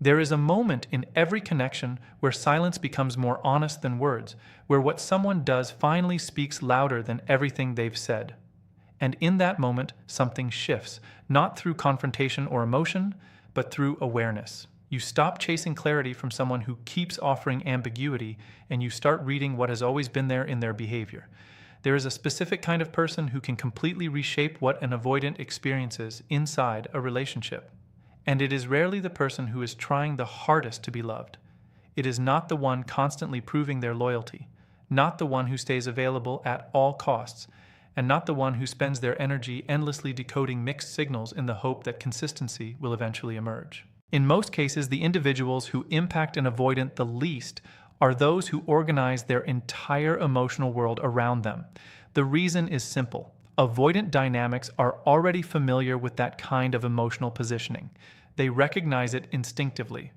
There is a moment in every connection where silence becomes more honest than words, where what someone does finally speaks louder than everything they've said. And in that moment, something shifts, not through confrontation or emotion, but through awareness. You stop chasing clarity from someone who keeps offering ambiguity, and you start reading what has always been there in their behavior. There is a specific kind of person who can completely reshape what an avoidant experiences inside a relationship. And it is rarely the person who is trying the hardest to be loved. It is not the one constantly proving their loyalty, not the one who stays available at all costs, and not the one who spends their energy endlessly decoding mixed signals in the hope that consistency will eventually emerge. In most cases, the individuals who impact an avoidant the least are those who organize their entire emotional world around them. The reason is simple. Avoidant dynamics are already familiar with that kind of emotional positioning. They recognize it instinctively.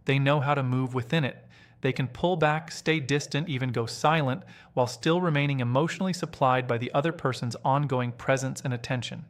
They know how to move within it. They can pull back, stay distant, even go silent, while still remaining emotionally supplied by the other person's ongoing presence and attention.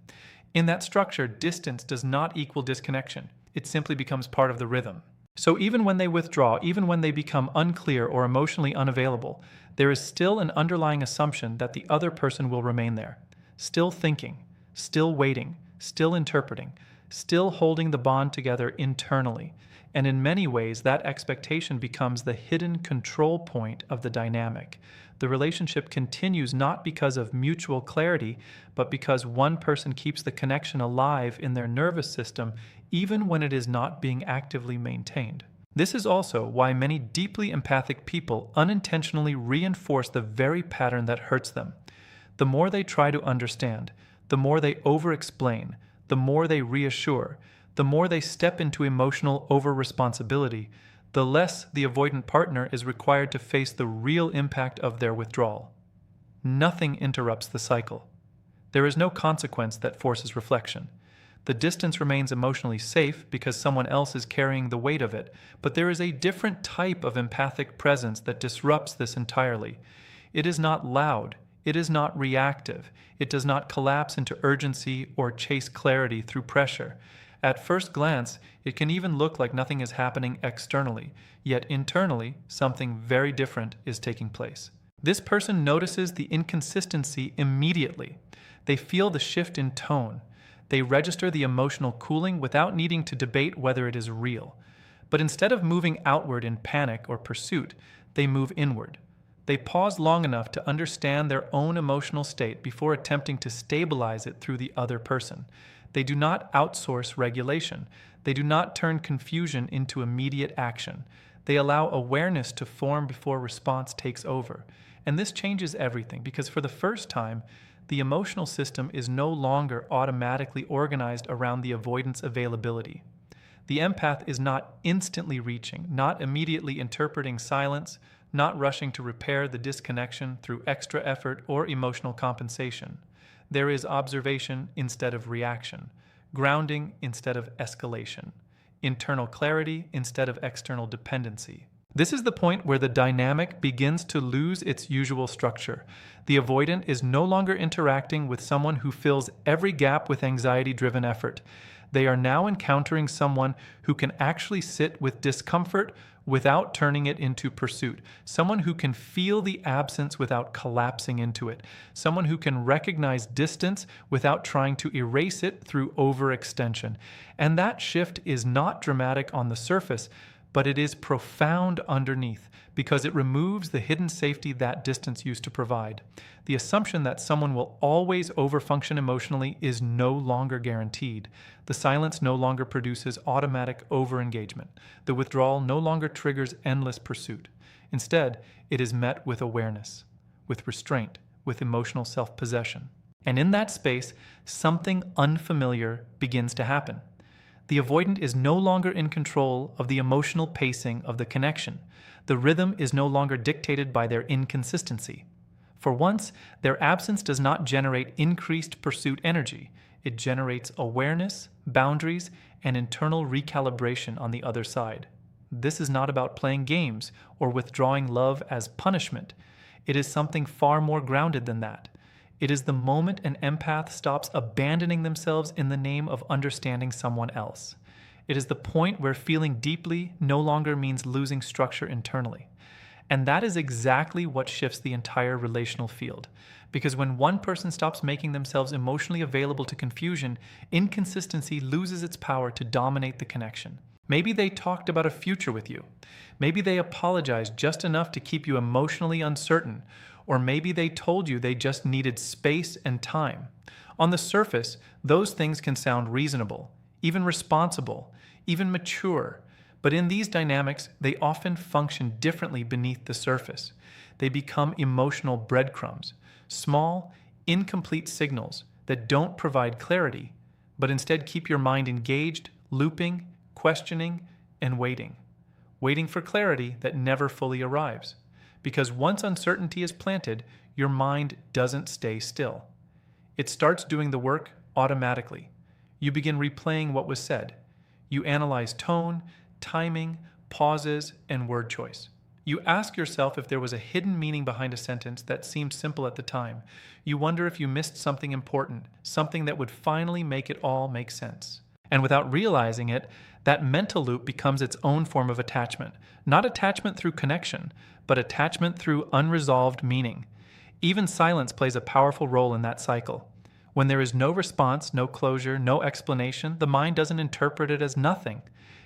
In that structure, distance does not equal disconnection. It simply becomes part of the rhythm. So even when they withdraw, even when they become unclear or emotionally unavailable, there is still an underlying assumption that the other person will remain there. Still thinking, still waiting, still interpreting, still holding the bond together internally. And in many ways, that expectation becomes the hidden control point of the dynamic. The relationship continues not because of mutual clarity, but because one person keeps the connection alive in their nervous system, even when it is not being actively maintained. This is also why many deeply empathic people unintentionally reinforce the very pattern that hurts them. The more they try to understand, the more they over-explain, the more they reassure, the more they step into emotional over-responsibility, the less the avoidant partner is required to face the real impact of their withdrawal. Nothing interrupts the cycle. There is no consequence that forces reflection. The distance remains emotionally safe because someone else is carrying the weight of it, but there is a different type of empathic presence that disrupts this entirely. It is not loud. It is not reactive. It does not collapse into urgency or chase clarity through pressure. At first glance, it can even look like nothing is happening externally, yet internally, something very different is taking place. This person notices the inconsistency immediately. They feel the shift in tone. They register the emotional cooling without needing to debate whether it is real. But instead of moving outward in panic or pursuit, they move inward. They pause long enough to understand their own emotional state before attempting to stabilize it through the other person. They do not outsource regulation. They do not turn confusion into immediate action. They allow awareness to form before response takes over. And this changes everything because for the first time, the emotional system is no longer automatically organized around the avoidance availability. The empath is not instantly reaching, not immediately interpreting silence, not rushing to repair the disconnection through extra effort or emotional compensation. There is observation instead of reaction, grounding instead of escalation, internal clarity instead of external dependency. This is the point where the dynamic begins to lose its usual structure. The avoidant is no longer interacting with someone who fills every gap with anxiety-driven effort. They are now encountering someone who can actually sit with discomfort without turning it into pursuit, someone who can feel the absence without collapsing into it, someone who can recognize distance without trying to erase it through overextension. And that shift is not dramatic on the surface, but it is profound underneath because it removes the hidden safety that distance used to provide. The assumption that someone will always overfunction emotionally is no longer guaranteed. The silence no longer produces automatic overengagement. The withdrawal no longer triggers endless pursuit. Instead, it is met with awareness, with restraint, with emotional self-possession. And in that space, something unfamiliar begins to happen. The avoidant is no longer in control of the emotional pacing of the connection. The rhythm is no longer dictated by their inconsistency. For once, their absence does not generate increased pursuit energy. It generates awareness, boundaries, and internal recalibration on the other side. This is not about playing games or withdrawing love as punishment. It is something far more grounded than that. It is the moment an empath stops abandoning themselves in the name of understanding someone else. It is the point where feeling deeply no longer means losing structure internally. And that is exactly what shifts the entire relational field. Because when one person stops making themselves emotionally available to confusion, inconsistency loses its power to dominate the connection. Maybe they talked about a future with you. Maybe they apologized just enough to keep you emotionally uncertain. Or maybe they told you they just needed space and time. On the surface, those things can sound reasonable, even responsible, even mature. But in these dynamics, they often function differently beneath the surface. They become emotional breadcrumbs, small, incomplete signals that don't provide clarity, but instead keep your mind engaged, looping, questioning, and waiting. Waiting for clarity that never fully arrives. Because once uncertainty is planted, your mind doesn't stay still. It starts doing the work automatically. You begin replaying what was said. You analyze tone, timing, pauses, and word choice. You ask yourself if there was a hidden meaning behind a sentence that seemed simple at the time. You wonder if you missed something important, something that would finally make it all make sense. And without realizing it, that mental loop becomes its own form of attachment. Not attachment through connection, but attachment through unresolved meaning. Even silence plays a powerful role in that cycle. When there is no response, no closure, no explanation, the mind doesn't interpret it as nothing.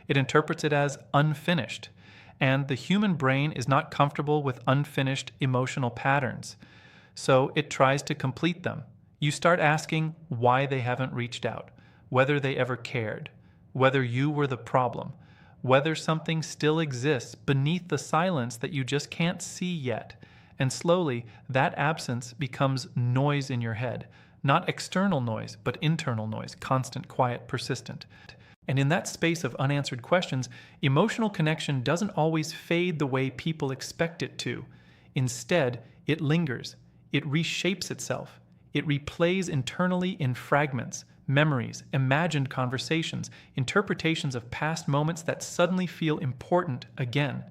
It interprets it as unfinished. And the human brain is not comfortable with unfinished emotional patterns. So it tries to complete them. You start asking why they haven't reached out, whether they ever cared, whether you were the problem, whether something still exists beneath the silence that you just can't see yet. And slowly, that absence becomes noise in your head. Not external noise, but internal noise, constant, quiet, persistent. And in that space of unanswered questions, emotional connection doesn't always fade the way people expect it to. Instead, it lingers. It reshapes itself. It replays internally in fragments, memories, imagined conversations, interpretations of past moments that suddenly feel important again.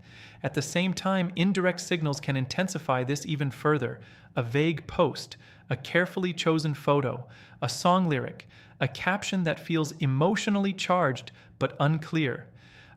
At the same time, indirect signals can intensify this even further. A vague post, a carefully chosen photo, a song lyric, a caption that feels emotionally charged but unclear,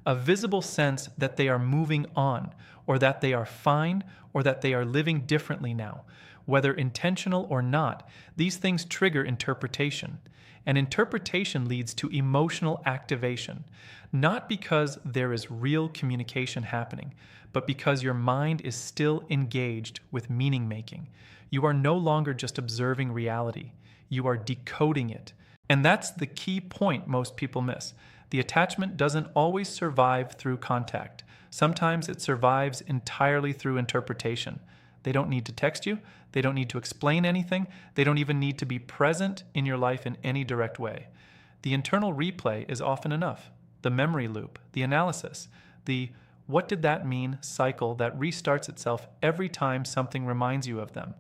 a visible sense that they are moving on, or that they are fine, or that they are living differently now. Whether intentional or not, these things trigger interpretation. And interpretation leads to emotional activation, not because there is real communication happening, but because your mind is still engaged with meaning making. You are no longer just observing reality, you are decoding it. And that's the key point most people miss. The attachment doesn't always survive through contact. Sometimes it survives entirely through interpretation. They don't need to text you. They don't need to explain anything. They don't even need to be present in your life in any direct way. The internal replay is often enough. The memory loop, the analysis, the what did that mean cycle that restarts itself every time something reminds you of them.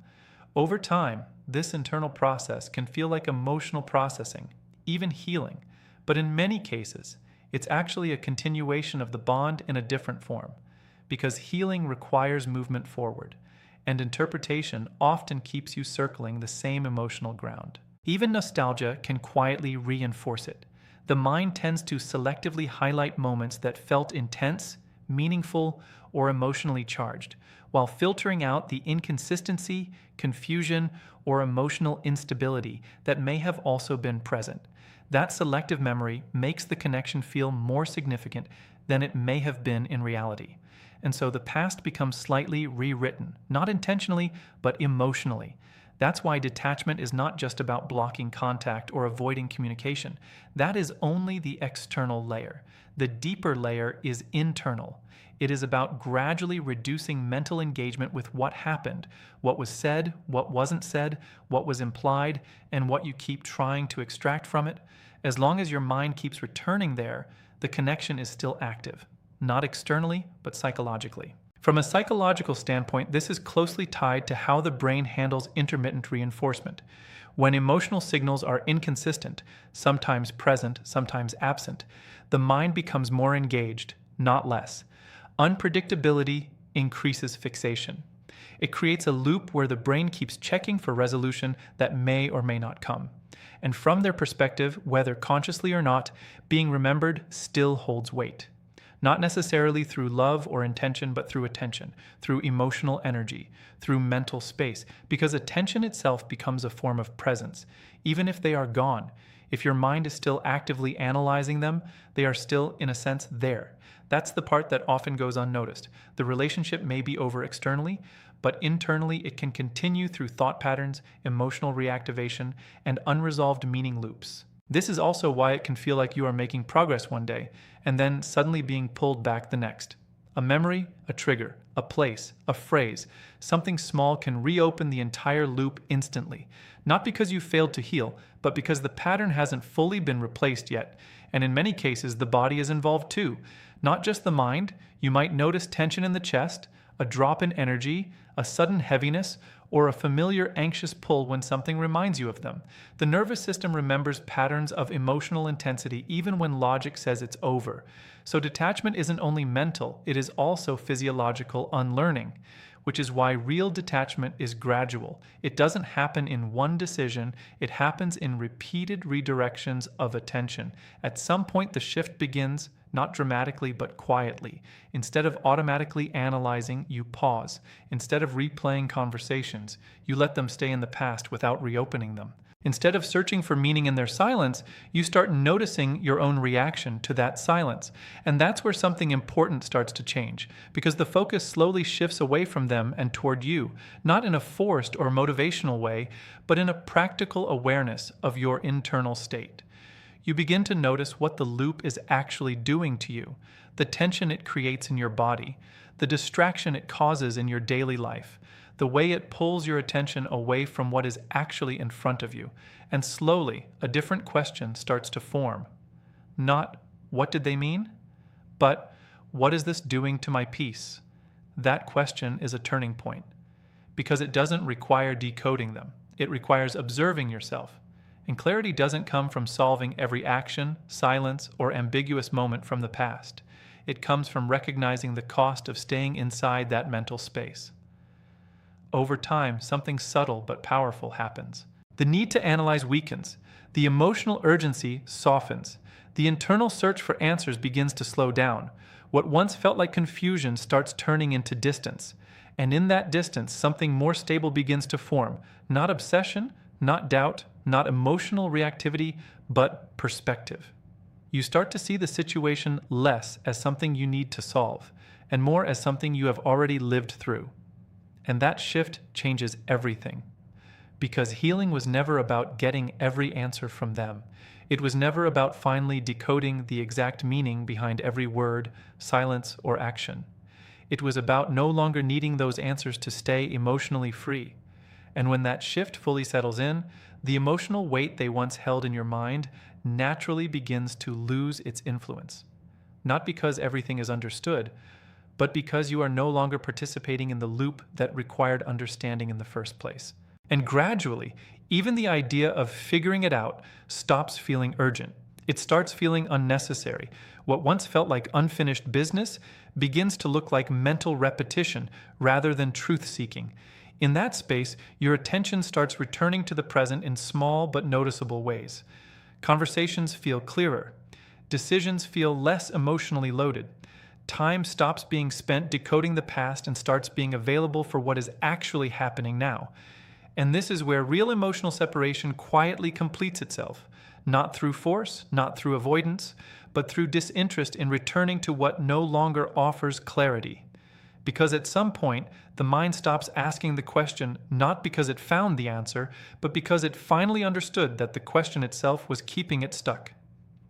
Over time, this internal process can feel like emotional processing, even healing. But in many cases, it's actually a continuation of the bond in a different form, because healing requires movement forward, and interpretation often keeps you circling the same emotional ground. Even nostalgia can quietly reinforce it. The mind tends to selectively highlight moments that felt intense, meaningful, or emotionally charged, while filtering out the inconsistency, confusion, or emotional instability that may have also been present. That selective memory makes the connection feel more significant than it may have been in reality. And so the past becomes slightly rewritten, not intentionally, but emotionally. That's why detachment is not just about blocking contact or avoiding communication. That is only the external layer. The deeper layer is internal. It is about gradually reducing mental engagement with what happened, what was said, what wasn't said, what was implied, and what you keep trying to extract from it. As long as your mind keeps returning there, the connection is still active. Not externally, but psychologically. From a psychological standpoint, this is closely tied to how the brain handles intermittent reinforcement. When emotional signals are inconsistent, sometimes present, sometimes absent, the mind becomes more engaged, not less. Unpredictability increases fixation. It creates a loop where the brain keeps checking for resolution that may or may not come. And from their perspective, whether consciously or not, being remembered still holds weight. Not necessarily through love or intention, but through attention, through emotional energy, through mental space, because attention itself becomes a form of presence. Even if they are gone, if your mind is still actively analyzing them, they are still, in a sense, there. That's the part that often goes unnoticed. The relationship may be over externally, but internally it can continue through thought patterns, emotional reactivation, and unresolved meaning loops. This is also why it can feel like you are making progress one day, and then suddenly being pulled back the next. A memory, a trigger, a place, a phrase, something small can reopen the entire loop instantly. Not because you failed to heal, but because the pattern hasn't fully been replaced yet. And in many cases, the body is involved too. Not just the mind. You might notice tension in the chest, a drop in energy, a sudden heaviness, or a familiar anxious pull when something reminds you of them. The nervous system remembers patterns of emotional intensity even when logic says it's over. So detachment isn't only mental, it is also physiological unlearning, which is why real detachment is gradual. It doesn't happen in one decision, it happens in repeated redirections of attention. At some point, the shift begins, not dramatically but quietly. Instead of automatically analyzing, you pause. Instead of replaying conversations, you let them stay in the past without reopening them. Instead of searching for meaning in their silence, you start noticing your own reaction to that silence. And that's where something important starts to change, because the focus slowly shifts away from them and toward you, not in a forced or motivational way, but in a practical awareness of your internal state. You begin to notice what the loop is actually doing to you, the tension it creates in your body, the distraction it causes in your daily life, the way it pulls your attention away from what is actually in front of you. And slowly, a different question starts to form. Not, what did they mean? But, what is this doing to my peace? That question is a turning point, because it doesn't require decoding them. It requires observing yourself. And clarity doesn't come from solving every action, silence, or ambiguous moment from the past. It comes from recognizing the cost of staying inside that mental space. Over time, something subtle but powerful happens. The need to analyze weakens. The emotional urgency softens. The internal search for answers begins to slow down. What once felt like confusion starts turning into distance. And in that distance, something more stable begins to form. Not obsession, not doubt, not emotional reactivity, but perspective. You start to see the situation less as something you need to solve, and more as something you have already lived through. And that shift changes everything. Because healing was never about getting every answer from them. It was never about finally decoding the exact meaning behind every word, silence, or action. It was about no longer needing those answers to stay emotionally free. And when that shift fully settles in, the emotional weight they once held in your mind naturally begins to lose its influence. Not because everything is understood, but because you are no longer participating in the loop that required understanding in the first place. And gradually, even the idea of figuring it out stops feeling urgent. It starts feeling unnecessary. What once felt like unfinished business begins to look like mental repetition rather than truth-seeking. In that space, your attention starts returning to the present in small but noticeable ways. Conversations feel clearer. Decisions feel less emotionally loaded. Time stops being spent decoding the past and starts being available for what is actually happening now. And this is where real emotional separation quietly completes itself, not through force, not through avoidance, but through disinterest in returning to what no longer offers clarity. Because at some point, the mind stops asking the question not because it found the answer, but because it finally understood that the question itself was keeping it stuck.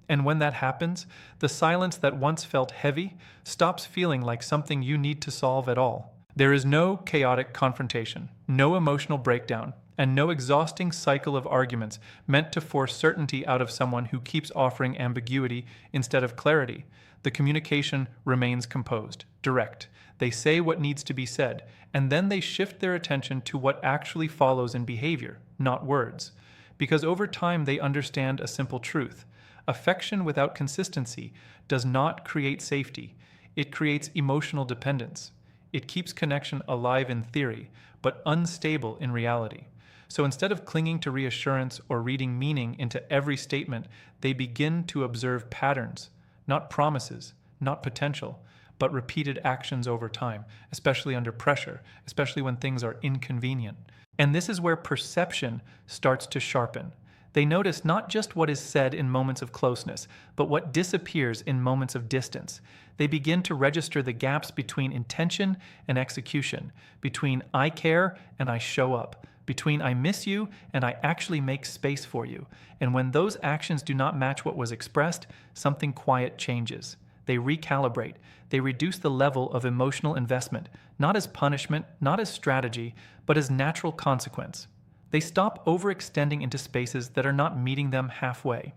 And when that happens, the silence that once felt heavy stops feeling like something you need to solve at all. There is no chaotic confrontation, no emotional breakdown, and no exhausting cycle of arguments meant to force certainty out of someone who keeps offering ambiguity instead of clarity. The communication remains composed, direct. They say what needs to be said, and then they shift their attention to what actually follows in behavior, not words. Because over time they understand a simple truth. Affection without consistency does not create safety. It creates emotional dependence. It keeps connection alive in theory, but unstable in reality. So instead of clinging to reassurance or reading meaning into every statement, they begin to observe patterns, not promises, not potential, but repeated actions over time, especially under pressure, especially when things are inconvenient. And this is where perception starts to sharpen. They notice not just what is said in moments of closeness, but what disappears in moments of distance. They begin to register the gaps between intention and execution, between I care and I show up, between I miss you and I actually make space for you. And when those actions do not match what was expressed, something quiet changes. They recalibrate. They reduce the level of emotional investment, not as punishment, not as strategy, but as natural consequence. They stop overextending into spaces that are not meeting them halfway.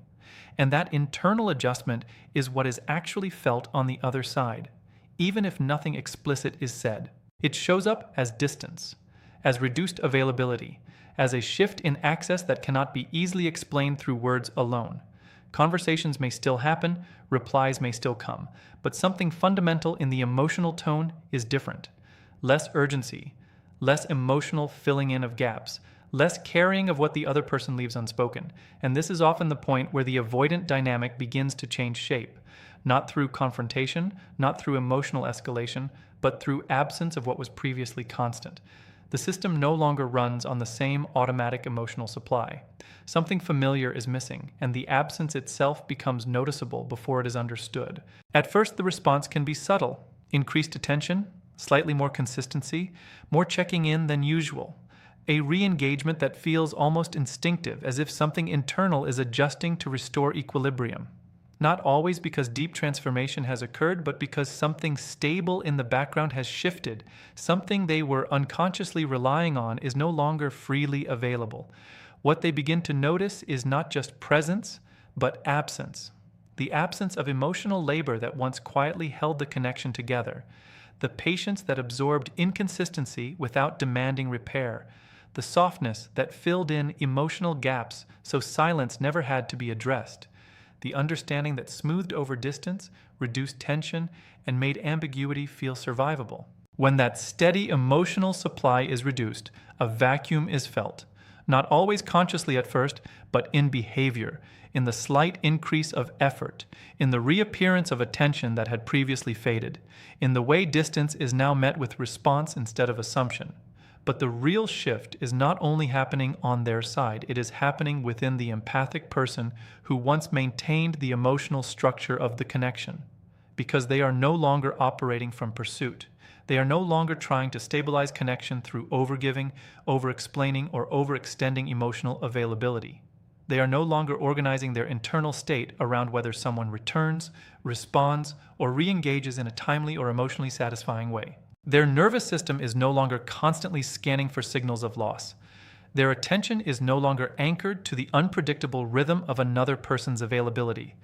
And that internal adjustment is what is actually felt on the other side, even if nothing explicit is said. It shows up as distance, as reduced availability, as a shift in access that cannot be easily explained through words alone. Conversations may still happen, replies may still come, but something fundamental in the emotional tone is different. Less urgency, less emotional filling in of gaps, less carrying of what the other person leaves unspoken. And this is often the point where the avoidant dynamic begins to change shape, not through confrontation, not through emotional escalation, but through absence of what was previously constant. The system no longer runs on the same automatic emotional supply. Something familiar is missing, and the absence itself becomes noticeable before it is understood. At first, the response can be subtle: increased attention, slightly more consistency, more checking in than usual. A re-engagement that feels almost instinctive, as if something internal is adjusting to restore equilibrium. Not always because deep transformation has occurred, but because something stable in the background has shifted. Something they were unconsciously relying on is no longer freely available. What they begin to notice is not just presence, but absence. The absence of emotional labor that once quietly held the connection together. The patience that absorbed inconsistency without demanding repair. The softness that filled in emotional gaps so silence never had to be addressed. The understanding that smoothed over distance, reduced tension, and made ambiguity feel survivable. When that steady emotional supply is reduced, a vacuum is felt. Not always consciously at first, but in behavior, in the slight increase of effort, in the reappearance of attention that had previously faded, in the way distance is now met with response instead of assumption. But the real shift is not only happening on their side, it is happening within the empathic person who once maintained the emotional structure of the connection. Because they are no longer operating from pursuit. They are no longer trying to stabilize connection through overgiving, over-explaining, or overextending emotional availability. They are no longer organizing their internal state around whether someone returns, responds, or re-engages in a timely or emotionally satisfying way. Their nervous system is no longer constantly scanning for signals of loss. Their attention is no longer anchored to the unpredictable rhythm of another person's availability.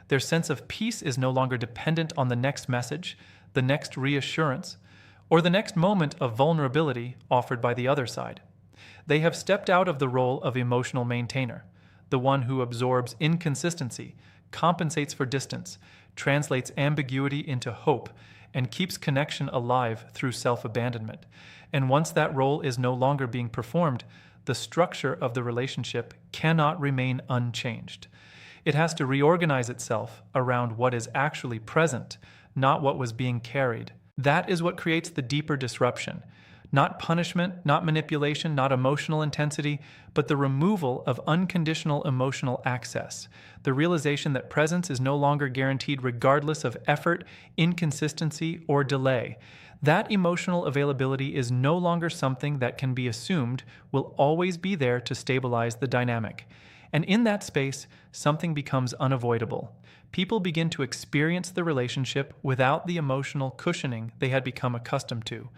Their sense of peace is no longer dependent on the next message, the next reassurance, or the next moment of vulnerability offered by the other side. They have stepped out of the role of emotional maintainer, the one who absorbs inconsistency, compensates for distance, translates ambiguity into hope, and keeps connection alive through self-abandonment. And once that role is no longer being performed, the structure of the relationship cannot remain unchanged. It has to reorganize itself around what is actually present, not what was being carried. That is what creates the deeper disruption. Not punishment, not manipulation, not emotional intensity, but the removal of unconditional emotional access. The realization that presence is no longer guaranteed regardless of effort, inconsistency, or delay. That emotional availability is no longer something that can be assumed will always be there to stabilize the dynamic. And in that space, something becomes unavoidable. People begin to experience the relationship without the emotional cushioning they had become accustomed to.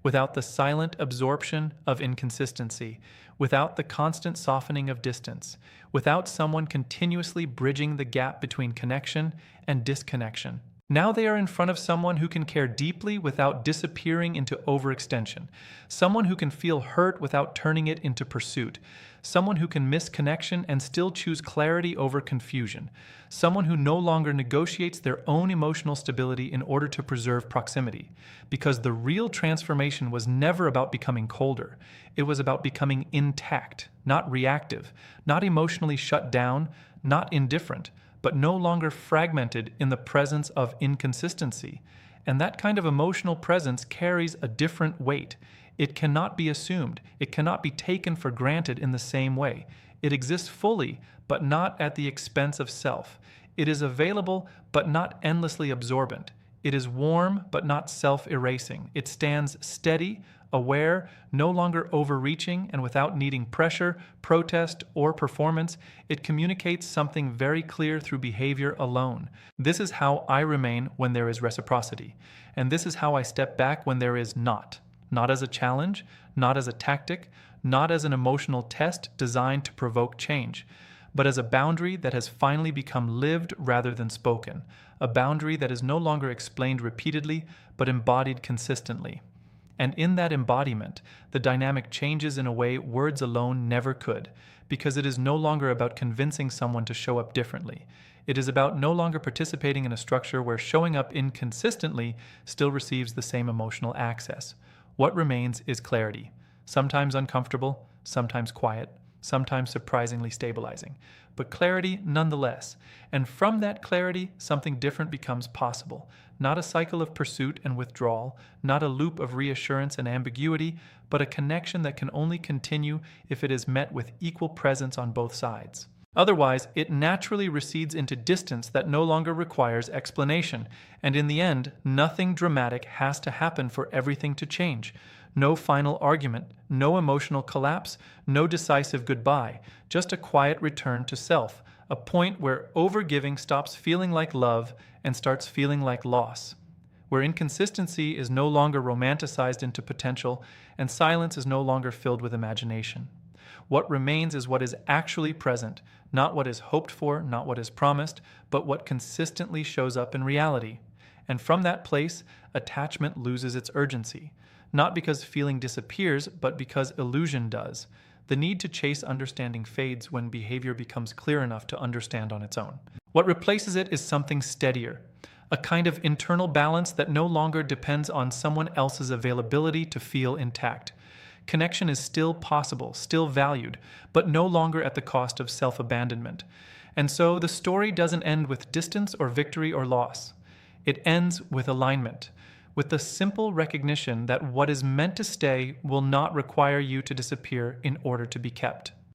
Without the silent absorption of inconsistency, without the constant softening of distance, without someone continuously bridging the gap between connection and disconnection. Now they are in front of someone who can care deeply without disappearing into overextension, someone who can feel hurt without turning it into pursuit, someone who can miss connection and still choose clarity over confusion, someone who no longer negotiates their own emotional stability in order to preserve proximity. Because the real transformation was never about becoming colder, it was about becoming intact, not reactive, not emotionally shut down, not indifferent, but no longer fragmented in the presence of inconsistency. And that kind of emotional presence carries a different weight. It cannot be assumed. It cannot be taken for granted in the same way. It exists fully, but not at the expense of self. It is available, but not endlessly absorbent. It is warm, but not self-erasing. It stands steady, aware, no longer overreaching, and without needing pressure, protest, or performance. It communicates something very clear through behavior alone. This is how I remain when there is reciprocity. And this is how I step back when there is not. Not as a challenge, not as a tactic, not as an emotional test designed to provoke change, but as a boundary that has finally become lived rather than spoken, a boundary that is no longer explained repeatedly, but embodied consistently. And in that embodiment, the dynamic changes in a way words alone never could, because it is no longer about convincing someone to show up differently. It is about no longer participating in a structure where showing up inconsistently still receives the same emotional access. What remains is clarity, sometimes uncomfortable, sometimes quiet, sometimes surprisingly stabilizing, but clarity nonetheless. And from that clarity, something different becomes possible. Not a cycle of pursuit and withdrawal, not a loop of reassurance and ambiguity, but a connection that can only continue if it is met with equal presence on both sides. Otherwise, it naturally recedes into distance that no longer requires explanation, and in the end, nothing dramatic has to happen for everything to change. No final argument, no emotional collapse, no decisive goodbye, just a quiet return to self, a point where overgiving stops feeling like love and starts feeling like loss, where inconsistency is no longer romanticized into potential and silence is no longer filled with imagination. What remains is what is actually present, not what is hoped for, not what is promised, but what consistently shows up in reality. And from that place, attachment loses its urgency, not because feeling disappears, but because illusion does. The need to chase understanding fades when behavior becomes clear enough to understand on its own. What replaces it is something steadier, a kind of internal balance that no longer depends on someone else's availability to feel intact. Connection is still possible, still valued, but no longer at the cost of self-abandonment. And so the story doesn't end with distance or victory or loss. It ends with alignment, with the simple recognition that what is meant to stay will not require you to disappear in order to be kept.